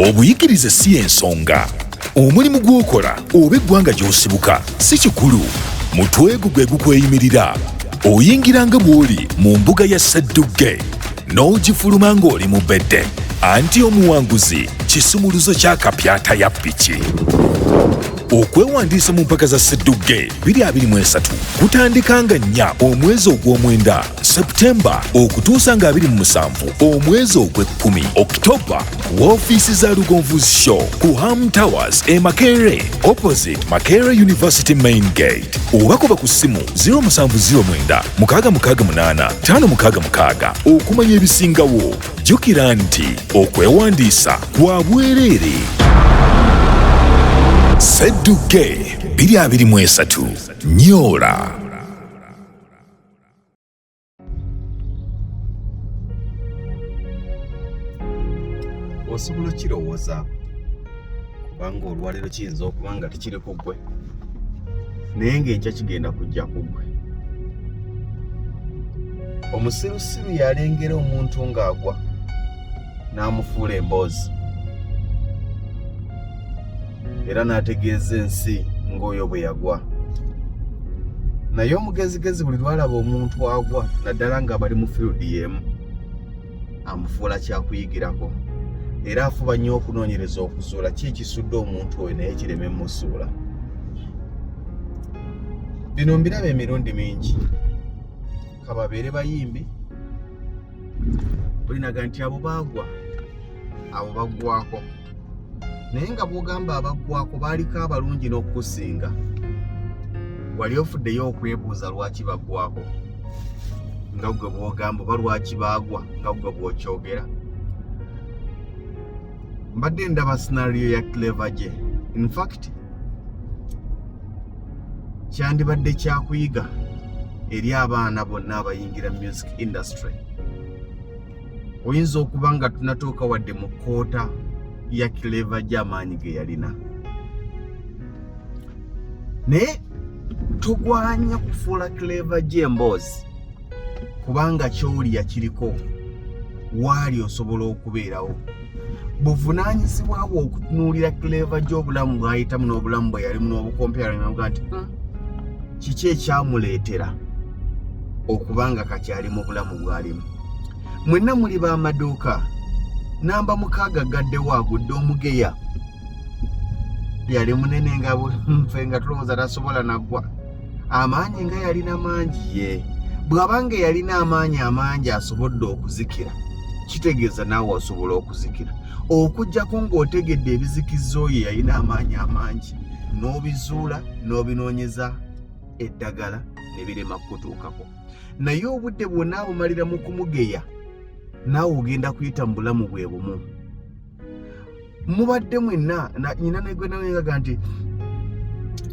Obuyigirize si ensonga. Omulimu gw'okola oba eggwanga gy'osibuka si kikulu. Mutwe gwe gukweyimirira. Oyingira nga bw'oli mu mbuga ya Sseddugge n'ogifuluma ng'oli mu bedde. Anti omuwanguzi kisumuluzo kya kapyata ya ppiki. Okwewandiisa mu mpaka za Sseddugge 2023 kutandika nga 4 omwezi ogw'omwenda Septemba okutuusa nga 27 omwezi ogw'ekkumi Oktoba. Woofiisi za Lugonvuzi Show ku Ham Towers e Makerere opposite Makerere University Main Gate. Oba kuba ku ssimu 0709 668 566 okumanya ebisingawo. Jjukira nti okwewandiisa kwa bwereere. Sseddugge 2023 Nyola. Osobola kirowooza kubanga olwaliro kiyinza okuba nga tekiri ku ggwe naye ng'enkya kigenda kujja ku ggwe. Omusirusiru yalengera omuntu ng'agwa n'amufuula emboozi era n'ategeeza ensi ng'oyo bwe yagwa. Naye omugezigezi buli lwalaba omuntu agwa naddala ng'abali mu field y'emu amufuula kyakuyigirako era afuba nnyo okunoonyereza okuzuula ki ekisudde omuntu oyo naye kireme mmusuula. Bino mbiraba emirundi mingi. Kababeere bayimbi olinaga nti abo baagwa abo baggwako naye nga bw'ogamba abaggwako baaliko abalungi n'okukusinga. Wali ofuddeyo okwebuuza lwaki baggwako nga gwe bw'ogamba oba lwaki baagwa nga gwe bw'okyogera. Mbadde ndaba scenario ya Clever J. In fact kyandibadde kyakuyiga eri abaana bonna abayingira music industry. Oyinza okuba nga tunatuuka wadde mu kkoota ya Clever J amaanyi ge yalina. Naye tugwanya kufuula Clever J emboozi kubanga ky'oli yakiriko waali osobola okubeerawo. Buvunaanyizibwa bwo okutunuulira Clever J obulamu bw'ayitamu n'obulamu bwe yalimu n'obukompera nga nti kiki ekyamuleetera okubanga kakyali mu bulamu bw'alimu. Mwenna muli b'amaduuka namba 6 gaddewo agudde omugeya yali munene nga nfe nga tulowooza tasobola naggwa. Amaanyi nga yalina mangi ye. Bw'abanga yalina amaanyi amangi asobodde okuzikira kitegeeza naawe osobola okuzikira. Okujjako ng'otegedde ebizikizo ye yalina amaanyi amangi n'obizuula n'obinoonyeza eddagala ne birema kutuukako. Naye obudde bwonna bumalira mu kumugeya naawe ogenda kuyita mu bulamu bwe bumu. Mubadde mwenna nyina negwenawengaga nti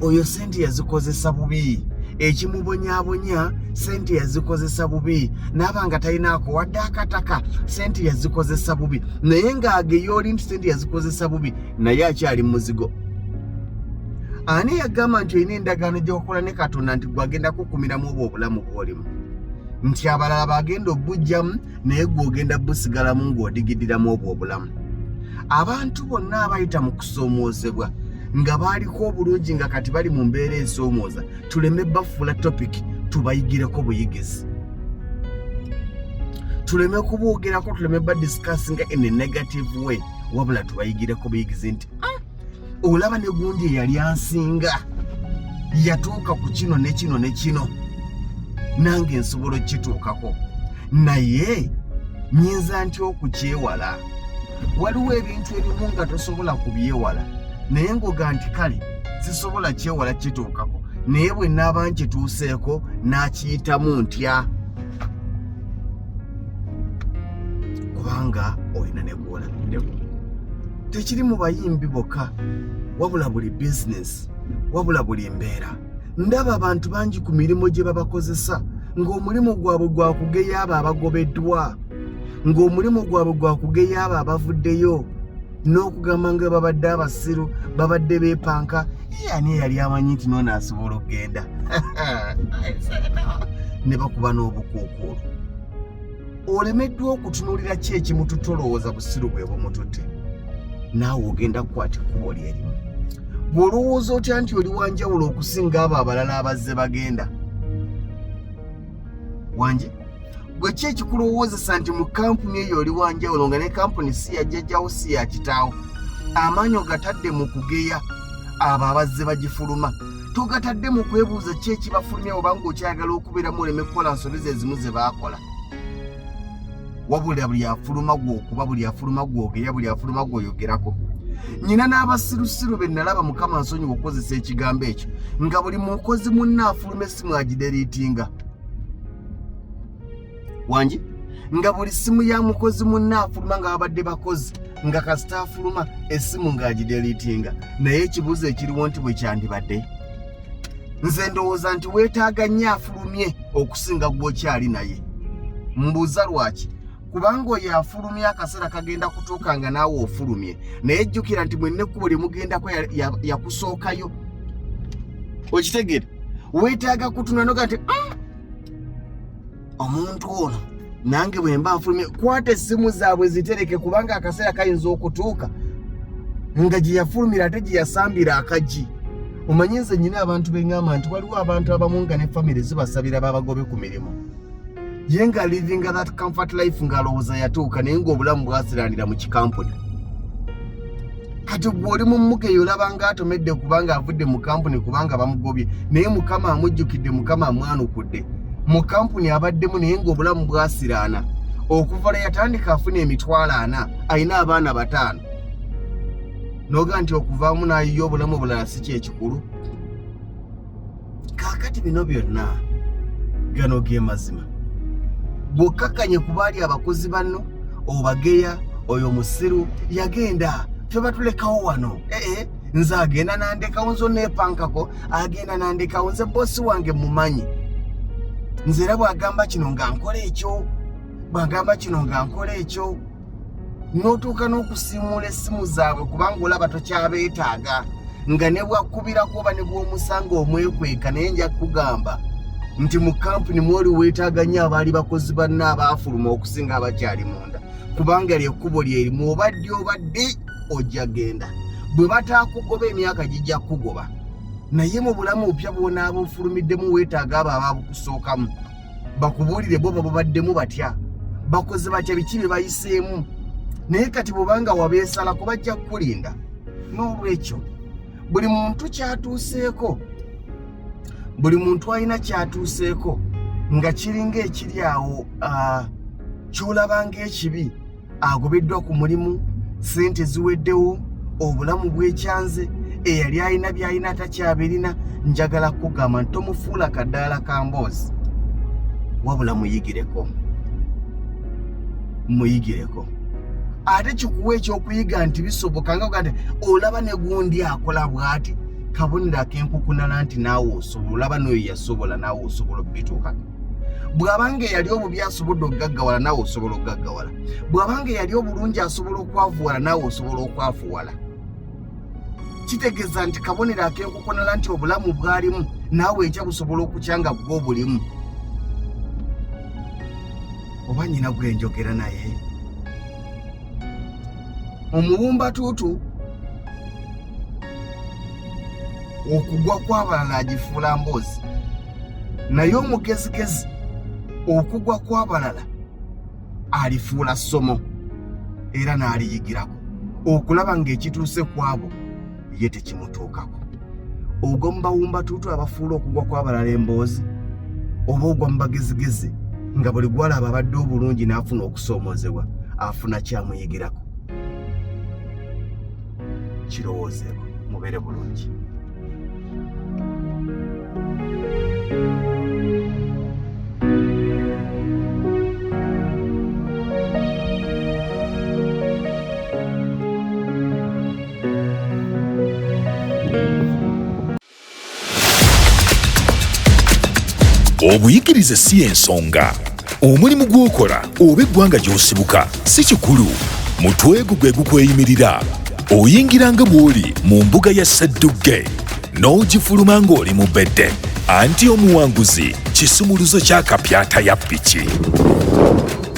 oyo sente yazikozesa bubi, ekimubonyaabonya sente yazikozesa bubi, n'abanga talinaako wadde akataka sente yazikozesa bubi. Naye ng'ageya oli nti sente yazikozesa bubi naye akyali muzigo. Ani yagamba nti olina endagaano gy'okola ne Katonda nti gwagenda kukumiramu obwo obulamu bw'olimu, nti abalala bagenda obujjamu naye gw'ogenda busigalamu ng'odigidiramu obwo obulamu. Abantu bonna abayita mu kusoomoozebwa nga baaliko obulungi nga kati bali mu mbeera esoomooza, tuleme bafuula topic tubayigireko buyigizi. Tuleme kuboogerako, tuleme badiscussinga in a negative way, wabula tubayigireko buyigizi nti olaba ne gundi yali ansinga yatuuka ku kino ne kino ne kino nange nsobola okituukako naye nyinza nti okukyewala. Waliwo ebintu ebimu nga tosobola kubyewala naye ngoga nti kale sisobola kyewala kituukako naye bwe naaba nkituuseeko n'akiyitamu ntya kubanga olina ne gw'olabiddeko. Tekiri mu bayimbi bokka wabula buli business, wabula buli mbeera. Ndaba abantu bangi ku mirimu gye babakozesa ng'omulimu gwabwe gwa kugeya abo abagobeddwa, ng'omulimu gwabwe gwa kugeya abo abavuddeyo n'okugamba nga babadde abasiru babadde beepanka. Ani yali amanyi nti noono asobola okugenda ne bakuba n'obukuukuulu. Olemeddwa okutunuulira ki ekimututolowooza busiru bwe bumututte. naawe ogenda kukwata ekkubo lyerimu. Bw'olowooza otya nti oli wanjawulo okusinga abo abalala abazze bagenda? Wanje gwe ki ekikulowoozesa nti mu kampuni eyo oli wanjawulo nga ne kampuni si ya jjajjawo si ya kitaawo? Amaanyi ogatadde mu kugeya abo abazze bagifuluma, togatadde mu kwebuuza ki ekibafulumya oba ng'okyagala okubeeramu oleme kukola nsobi ezimu ze baakola. Wabula buli afuluma gw'okuba, buli afuluma gw'ogeya, buli afuluma gw'oyogerako. Nyina n'abasirusiru be nalaba Mukama nsonyiwa okukozesa ekigambo ekyo, nga buli mukozi munne afuluma essimu agideriitinga. Wanje nga buli simu ya mukozi munne afuluma nga babadde bakozi, nga kasita afuluma essimu ng'agideriitinga. Naye ekibuuzo ekiriwo nti bwe kyandibadde? Nze ndowooza nti weetaaga nnyo afulumye okusinga gw'okyali naye. Mbuuza lwaki? Kubanga oyo afulumye akaseera kagenda kutuuka nga naawe ofulumye, naye jjukira nti mwenna ekkubo lye mugendako yakusookayo. Okitegere? Weetaaga kutunanoga nti omuntu ono nange bwe mba nfulumye. Kwata essimu zaabwe zitereke, kubanga akaseera kayinza okutuuka nga gye yafulumira ate gye yasambira akaggi. Omanyi nze nnyina abantu beŋŋamba nti waliwo abantu abamu nga ne famire zibasabira babagobe ku mirimu. Ye nga livinga that comfort life ng'alowooza yatuuka, naye ng'obulamu bwasiranira mu kikampuni. Kati gwe oli mu mmuga eyo olaba ng'atomedde kubanga avudde mu kampuni kubanga bamugobye, naye Mukama amujjukidde, Mukama amwanukudde. Mu kampuni abaddemu naye ng'obulamu bwasiraana. Okuva yatandika afuna emitwalo 4, alina abaana 5. Noga nti okuvaamu n'ayiyo obulamu bulala si kyekikulu. Kaakati bino byonna gano ge mazima. Bw'okkakanye ku baali abakozi banno, obageya, oyo musiru yagenda, tebatulekawo wano. Nze agenda nandekawo, nzo neepankako, agenda nandekawo, nze bossi wange mumanyi. Nze era bw'agamba kino nga nkola ekyo, bw'agamba kino nga nkola ekyo. N'otuuka n'okusiimuula essimu zaabwe kubanga olaba tokyabeetaaga, nga ne bwakkubirako oba ne bw'omusanga omwekweka. Naye nja kugamba nti mu kampuni mwoli weetaaga nnyo abaali bakozi banna abaafuluma okusinga abakyali munda, kubanga ly'ekkubo lyerimu. Obadde ojja genda. Bwe bataakugoba emyaka gijja kugoba, naye mu bulamu obupya bw'onaaba ofulumiddemu weetaaga abo abaabukusookamu bakubuulire bo babaddemu batya, bakoze batya, biki bye bayiseemu. Naye kati bw'obanga wabeesalako bajja kukulinda. N'olwekyo buli muntu kyatuuseeko, buli muntu alina kyatuuseeko nga kiringa ekiri awo ky'olaba ng'ekibi, agobeddwa ku mulimu, ssente ziweddewo, obulamu bwekyanze, eyali alina by'alina takyabirina. Njagala kugamba nti tomufuula kaddaala ka mboozi, wabula muyigireko. Ate kikuwa ekyokuyiga nti bisoboka, nga nti olaba ne gundi akola bw'ati, kabonero ak'enkukunala nti naawe osobola. Olaba n'oyo yasobola, naawe osobola okubituukako. Bw'abanga eyali obubi asobodde okugaggawala, naawe osobola okugaggawala. Bw'abanga eyali obulungi asobola okwavuwala, naawe osobola okwavuwala. Kitegeeza nti kabonero ak'enkukunala nti obulamu bwalimu, naawe enkya busobola okukyanga bwo bulimu. Oba nnyina gwe njogera naye? Omubumbatuutu okugwa kw'abalala agifuula mboozi, naye omugezigezi okugwa kw'abalala alifuula ssomo era n'aliyigirako, okulaba ng'ekituuse kwabo ye tekimutuukako. Ogwa mu bawumbatuutu abafuula okugwa kw'abalala emboozi, oba ogwa mu bagezigezi nga buli gwalaba abadde obulungi n'afuna okusoomoozebwa, afuna kyamuyigirako. Kirowoozeeko, mubeere bulungi. Obuyigirize si ensonga. Omulimu gw'okola oba eggwanga gy'osibuka si kikulu. Mutwe gwe gukweyimirira. Oyingira nga bw'oli mu mbuga ya Sseddugge n'ogifuluma ng'oli mu bedde, anti omuwanguzi kisumuluzo kya kapyata ya ppiki.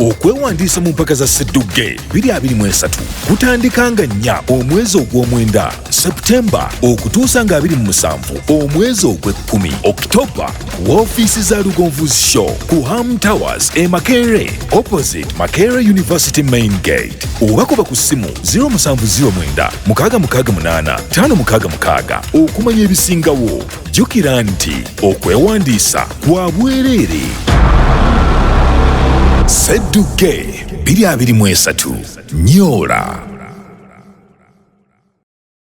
okwewandiisa mu mpaka za Ssedduge 2023 kutandika nga 4 omwezi ogw'omwenda Septemba okutuusa nga 27 omwezi ogw'ekkumi October woofiisi za Lugonvuzi Show ku Ham Towers e Makerere opposite Makerere University Main Gate oba kuba ku ssimu 0709 668 566 okumanya ebisingawo. Jjukira nti okwewandiisa kwa bwereere. Ssedduge 2023 Nyoola.